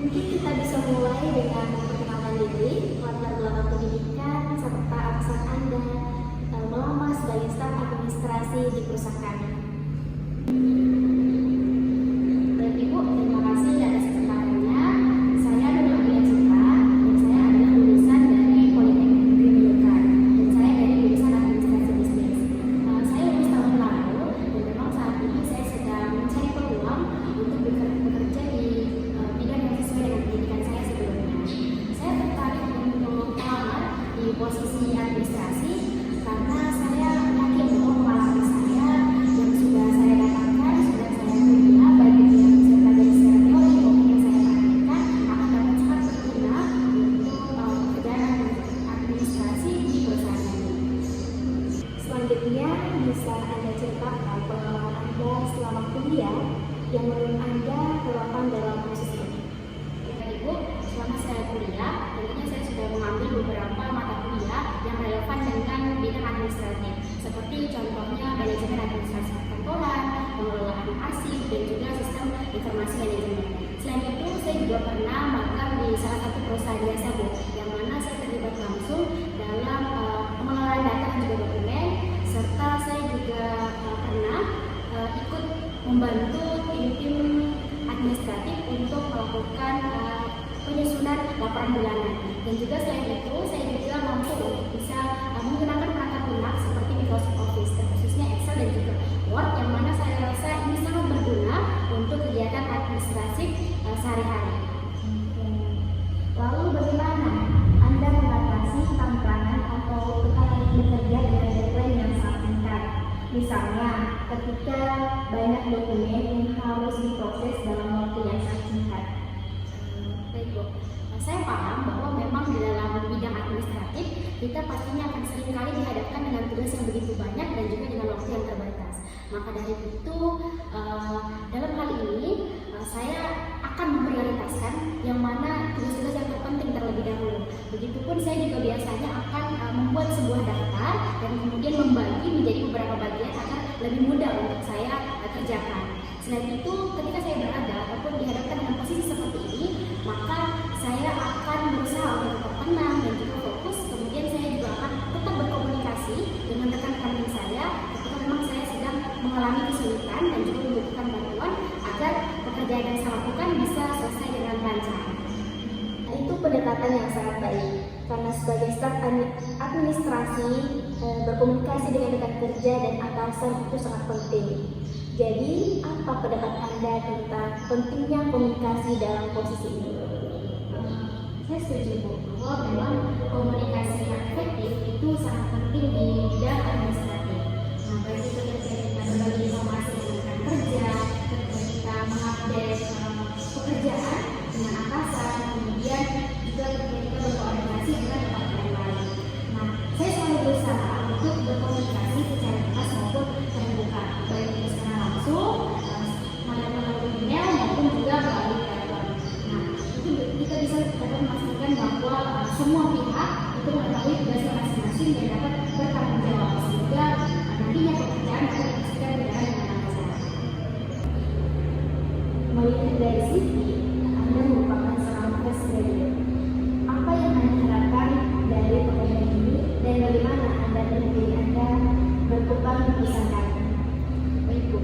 Mungkin kita bisa mulai dengan memperkenalkan diri, latar belakang pendidikan, serta alasan Anda melamar sebagai staf administrasi di perusahaan kami. Baik Ibu, terima kasih atas kesempatannya. Saya Nurul Amelia Cita, dan saya adalah lulusan dari Politeknik Negeri Nunukan, dan saya dari jurusan administrasi bisnis. Saya lulus tahun lalu, dan memang saat ini saya sedang mencari peluang untuk bekerja di bidang yang sesuai dengan pendidikan saya sebelumnya. Saya tertarik untuk melamar di posisi administrasi karena saya yakin bahwa pengalaman saya yang sudah saya dapatkan, sudah saya kuliah, baik itu yang saya pelajari secara teori maupun yang saya praktekkan, akan dapat sangat berguna untuk pekerjaan administrasi di perusahaan ini. Selanjutnya, bisa Anda ceritakan pengalaman Anda selama kuliah yang menurut Anda relevan dalam proses ini. Baik Ibu, selama saya kuliah, tentunya saya sudah mengambil beberapa mata kuliah yang relevan dengan bidang administratif, seperti contohnya manajemen administrasi perkantoran, pengelolaan arsip, dan juga sistem informasi manajemen. Selain itu, saya juga pernah magang di salah satu perusahaan jasa Bu, yang mana saya terlibat langsung dalam pengelolaan data dan juga dokumen, serta saya juga pernah ikut membantu tim-tim administratif untuk melakukan penyusunan laporan bulanan. Dan juga selain itu, saya juga mampu untuk bisa menggunakan perangkat lunak seperti Microsoft Office, dan khususnya Excel dan juga Word, yang mana saya rasa ini sangat berguna untuk kegiatan administratif sehari-hari. Lalu bagaimana Anda mengatasi tantangan atau tekanan bekerja dengan deadline yang sangat singkat? Misalnya, ketika banyak dokumen yang harus diproses dalam waktu yang sangat singkat. Baik Bu, saya paham bahwa memang di dalam bidang administratif kita pastinya akan seringkali dihadapkan dengan tugas yang begitu banyak dan juga dengan waktu yang terbatas. Maka dari itu, dalam hal ini saya akan memprioritaskan yang mana tugas-tugas yang terpenting terlebih dahulu. Begitupun saya juga biasanya akan membuat sebuah daftar dan kemudian membagi menjadi beberapa bagian agar lebih mudah untuk saya kerjakan. Selain itu, ketika saya berada ataupun dihadapkan dengan posisi seperti ini, maka saya akan berusaha untuk tetap tenang dan juga fokus. Kemudian saya juga akan tetap berkomunikasi dengan rekan-rekan saya ketika memang saya sedang mengalami kesulitan dan juga membutuhkan bantuan agar pekerjaan yang saya lakukan bisa selesai dengan lancar. Itu pendekatan yang sangat baik, karena sebagai staf administrasi, berkomunikasi dengan rekan kerja dan atasan itu sangat penting. Jadi, apa pendapat Anda tentang pentingnya komunikasi dalam posisi ini? Saya setuju Bu, bahwa memang komunikasi yang efektif itu sangat penting di bidang administratif. Nah, baik itu ketika kita berbagi informasi dengan rekan kerja, ketika kita mengupdate pekerjaan dengan atasan, kemudian juga ketika kita berkoordinasi dengan departemen lain. Nah, saya selalu berusaha untuk berkomunikasi secara jelas maupun terbuka, baik itu secara langsung, melalui email maupun juga melalui telepon. Nah, itu kita bisa dapat memastikan bahwa semua pihak itu mengetahui tugasnya masing-masing dan dapat bertanggung jawab, sehingga nantinya pekerjaan akan dipastikan berjalan dengan lancar. Melihat dari CV, Anda merupakan seorang fresh graduate. Apa yang Anda harapkan dari pekerjaan ini dan bagaimana Anda dan diri Anda berkembang di perusahaan kami? Baik Bu,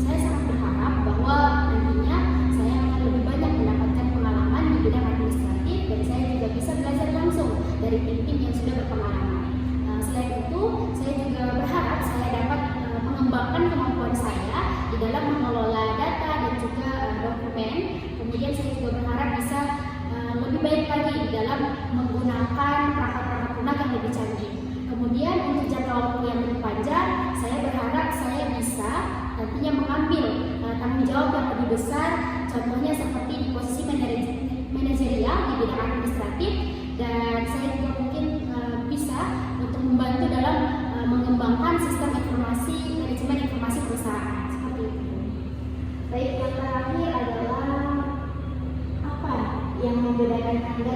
saya sangat berharap bahwa nantinya saya akan lebih banyak mendapatkan pengalaman di bidang administratif dan saya juga bisa belajar langsung dari tim-tim yang sudah berpengalaman. Selain itu, saya juga berharap saya dapat mengembangkan kemampuan saya di dalam mengelola data dan juga dokumen. Kemudian saya juga berharap bisa lebih baik lagi di dalam menggunakan perangkat-perangkat lunak yang lebih canggih. Kemudian untuk jangka waktu yang lebih panjang, saya berharap saya bisa nantinya mengambil tanggung jawab yang lebih besar, contohnya seperti di posisi manajerial di bidang administratif, dan saya juga mungkin bisa untuk membantu dalam mengembangkan sistem informasi manajemen informasi perusahaan seperti itu. Baik, yang terakhir adalah apa yang membedakan Anda